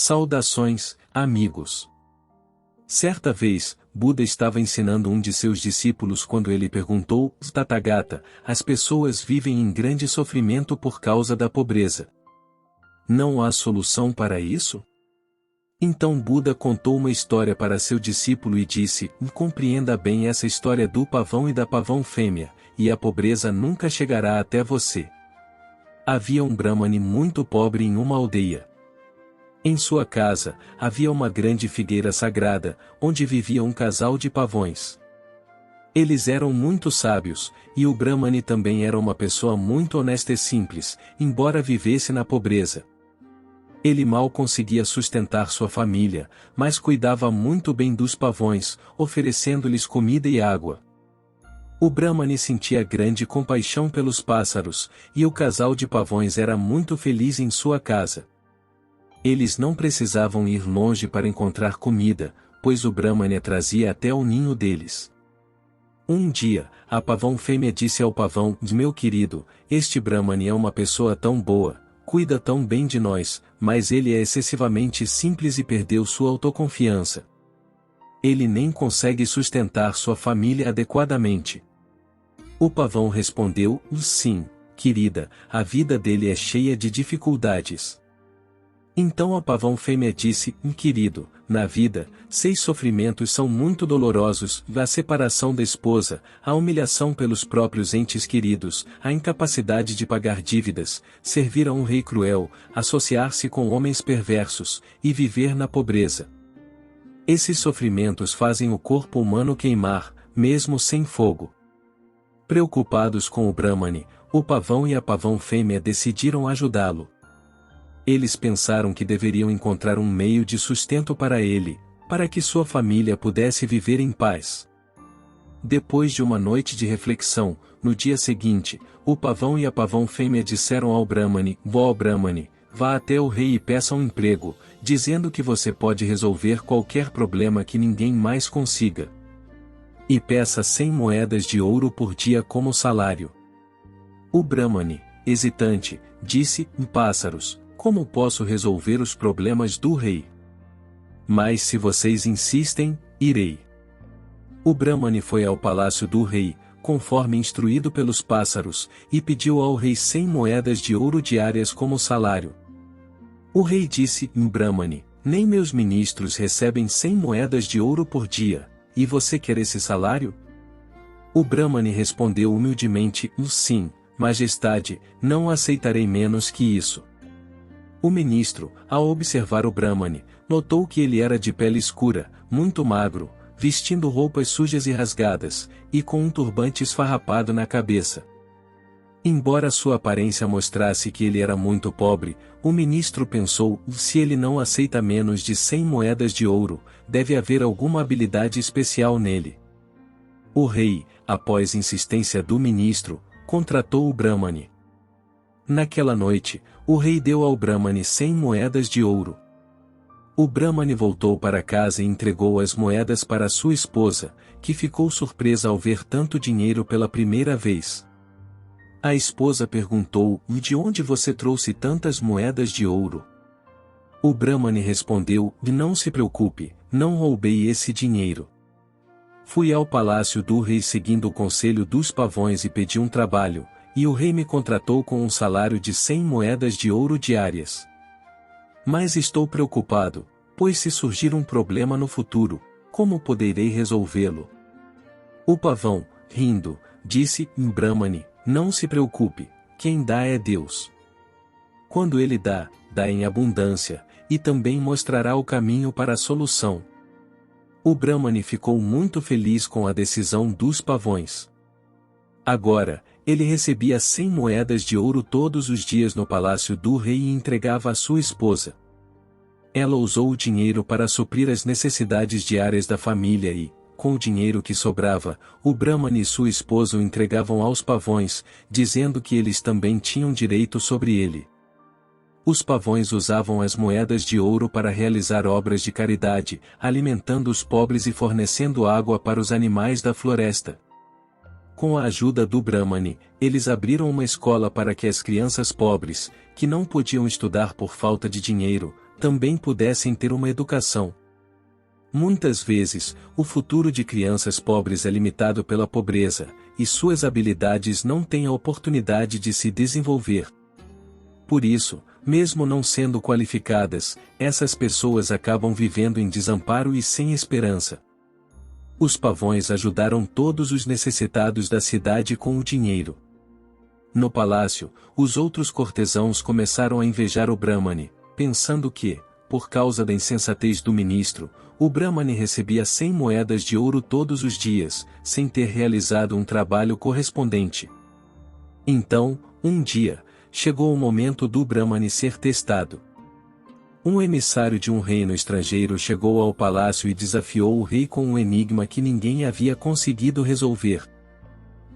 Saudações, amigos. Certa vez, Buda estava ensinando um de seus discípulos quando ele perguntou: Tathagata, as pessoas vivem em grande sofrimento por causa da pobreza. Não há solução para isso? Então Buda contou uma história para seu discípulo e disse: compreenda bem essa história do pavão e da pavão fêmea, e a pobreza nunca chegará até você. Havia um Brahmane muito pobre em uma aldeia. Em sua casa, havia uma grande figueira sagrada, onde vivia um casal de pavões. Eles eram muito sábios, e o Brahmane também era uma pessoa muito honesta e simples, embora vivesse na pobreza. Ele mal conseguia sustentar sua família, mas cuidava muito bem dos pavões, oferecendo-lhes comida e água. O Brahmane sentia grande compaixão pelos pássaros, e o casal de pavões era muito feliz em sua casa. Eles não precisavam ir longe para encontrar comida, pois o Brahmane a trazia até o ninho deles. Um dia, a pavão fêmea disse ao pavão: meu querido, este Brahmane é uma pessoa tão boa, cuida tão bem de nós, mas ele é excessivamente simples e perdeu sua autoconfiança. Ele nem consegue sustentar sua família adequadamente. O pavão respondeu: sim, querida, a vida dele é cheia de dificuldades. Então a pavão fêmea disse: querido, na vida, 6 sofrimentos são muito dolorosos: a separação da esposa, a humilhação pelos próprios entes queridos, a incapacidade de pagar dívidas, servir a um rei cruel, associar-se com homens perversos, e viver na pobreza. Esses sofrimentos fazem o corpo humano queimar, mesmo sem fogo. Preocupados com o Brahmane, o pavão e a pavão fêmea decidiram ajudá-lo. Eles pensaram que deveriam encontrar um meio de sustento para ele, para que sua família pudesse viver em paz. Depois de uma noite de reflexão, no dia seguinte, o pavão e a pavão fêmea disseram ao Brahmane: ó Brahmane, vá até o rei e peça um emprego, dizendo que você pode resolver qualquer problema que ninguém mais consiga. E peça 100 moedas de ouro por dia como salário. O Brahmane, hesitante, disse: pássaros, como posso resolver os problemas do rei? Mas se vocês insistem, irei. O Brahmane foi ao palácio do rei, conforme instruído pelos pássaros, e pediu ao rei 100 moedas de ouro diárias como salário. O rei disse: Brahmane, nem meus ministros recebem 100 moedas de ouro por dia, e você quer esse salário? O Brahmane respondeu humildemente: sim, majestade, não aceitarei menos que isso. O ministro, ao observar o Brahmane, notou que ele era de pele escura, muito magro, vestindo roupas sujas e rasgadas, e com um turbante esfarrapado na cabeça. Embora sua aparência mostrasse que ele era muito pobre, o ministro pensou: se ele não aceita menos de 100 moedas de ouro, deve haver alguma habilidade especial nele. O rei, após insistência do ministro, contratou o Brahmane. Naquela noite, o rei deu ao Brahmane 100 moedas de ouro. O Brahmane voltou para casa e entregou as moedas para sua esposa, que ficou surpresa ao ver tanto dinheiro pela primeira vez. A esposa perguntou: de onde você trouxe tantas moedas de ouro? O Brahmane respondeu: não se preocupe, não roubei esse dinheiro. Fui ao palácio do rei seguindo o conselho dos pavões e pedi um trabalho, e o rei me contratou com um salário de 100 moedas de ouro diárias. Mas estou preocupado, pois se surgir um problema no futuro, como poderei resolvê-lo? O pavão, rindo, disse: Brahmane, não se preocupe, quem dá é Deus. Quando ele dá, dá em abundância, e também mostrará o caminho para a solução. O Brahmane ficou muito feliz com a decisão dos pavões. Agora, ele recebia 100 moedas de ouro todos os dias no palácio do rei e entregava à sua esposa. Ela usou o dinheiro para suprir as necessidades diárias da família e, com o dinheiro que sobrava, o Brahmane e sua esposa o entregavam aos pavões, dizendo que eles também tinham direito sobre ele. Os pavões usavam as moedas de ouro para realizar obras de caridade, alimentando os pobres e fornecendo água para os animais da floresta. Com a ajuda do Brahmane, eles abriram uma escola para que as crianças pobres, que não podiam estudar por falta de dinheiro, também pudessem ter uma educação. Muitas vezes, o futuro de crianças pobres é limitado pela pobreza, e suas habilidades não têm a oportunidade de se desenvolver. Por isso, mesmo não sendo qualificadas, essas pessoas acabam vivendo em desamparo e sem esperança. Os pavões ajudaram todos os necessitados da cidade com o dinheiro. No palácio, os outros cortesãos começaram a invejar o Brahmane, pensando que, por causa da insensatez do ministro, o Brahmane recebia 100 moedas de ouro todos os dias, sem ter realizado um trabalho correspondente. Então, um dia, chegou o momento do Brahmane ser testado. Um emissário de um reino estrangeiro chegou ao palácio e desafiou o rei com um enigma que ninguém havia conseguido resolver.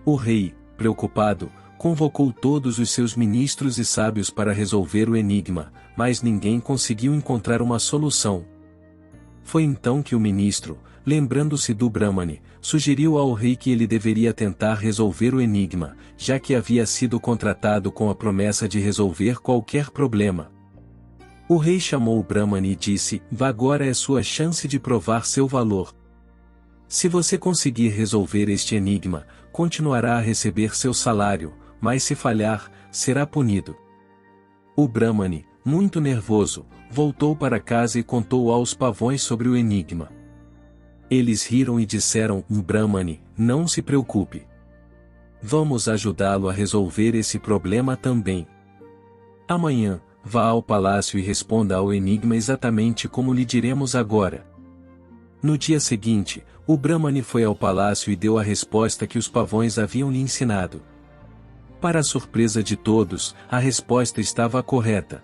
O rei, preocupado, convocou todos os seus ministros e sábios para resolver o enigma, mas ninguém conseguiu encontrar uma solução. Foi então que o ministro, lembrando-se do Brahmane, sugeriu ao rei que ele deveria tentar resolver o enigma, já que havia sido contratado com a promessa de resolver qualquer problema. O rei chamou o Brahmane e disse: agora é sua chance de provar seu valor. Se você conseguir resolver este enigma, continuará a receber seu salário, mas se falhar, será punido. O Brahmane, muito nervoso, voltou para casa e contou aos pavões sobre o enigma. Eles riram e disseram: Brahmane, não se preocupe. Vamos ajudá-lo a resolver esse problema também. Amanhã, vá ao palácio e responda ao enigma exatamente como lhe diremos agora. No dia seguinte, o Brahmane foi ao palácio e deu a resposta que os pavões haviam lhe ensinado. Para a surpresa de todos, a resposta estava correta.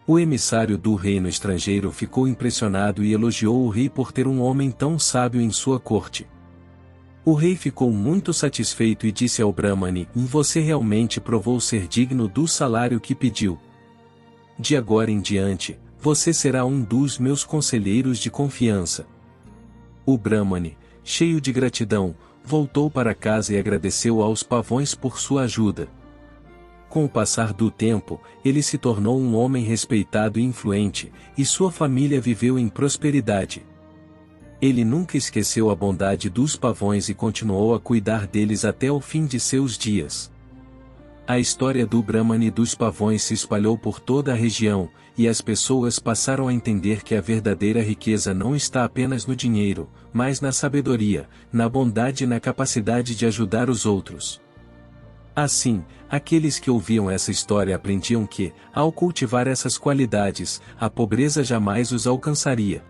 O emissário do reino estrangeiro ficou impressionado e elogiou o rei por ter um homem tão sábio em sua corte. O rei ficou muito satisfeito e disse ao Brahmane: você realmente provou ser digno do salário que pediu. De agora em diante, você será um dos meus conselheiros de confiança. O Brahmane, cheio de gratidão, voltou para casa e agradeceu aos pavões por sua ajuda. Com o passar do tempo, ele se tornou um homem respeitado e influente, e sua família viveu em prosperidade. Ele nunca esqueceu a bondade dos pavões e continuou a cuidar deles até o fim de seus dias. A história do Brahmane e dos pavões se espalhou por toda a região, e as pessoas passaram a entender que a verdadeira riqueza não está apenas no dinheiro, mas na sabedoria, na bondade e na capacidade de ajudar os outros. Assim, aqueles que ouviam essa história aprendiam que, ao cultivar essas qualidades, a pobreza jamais os alcançaria.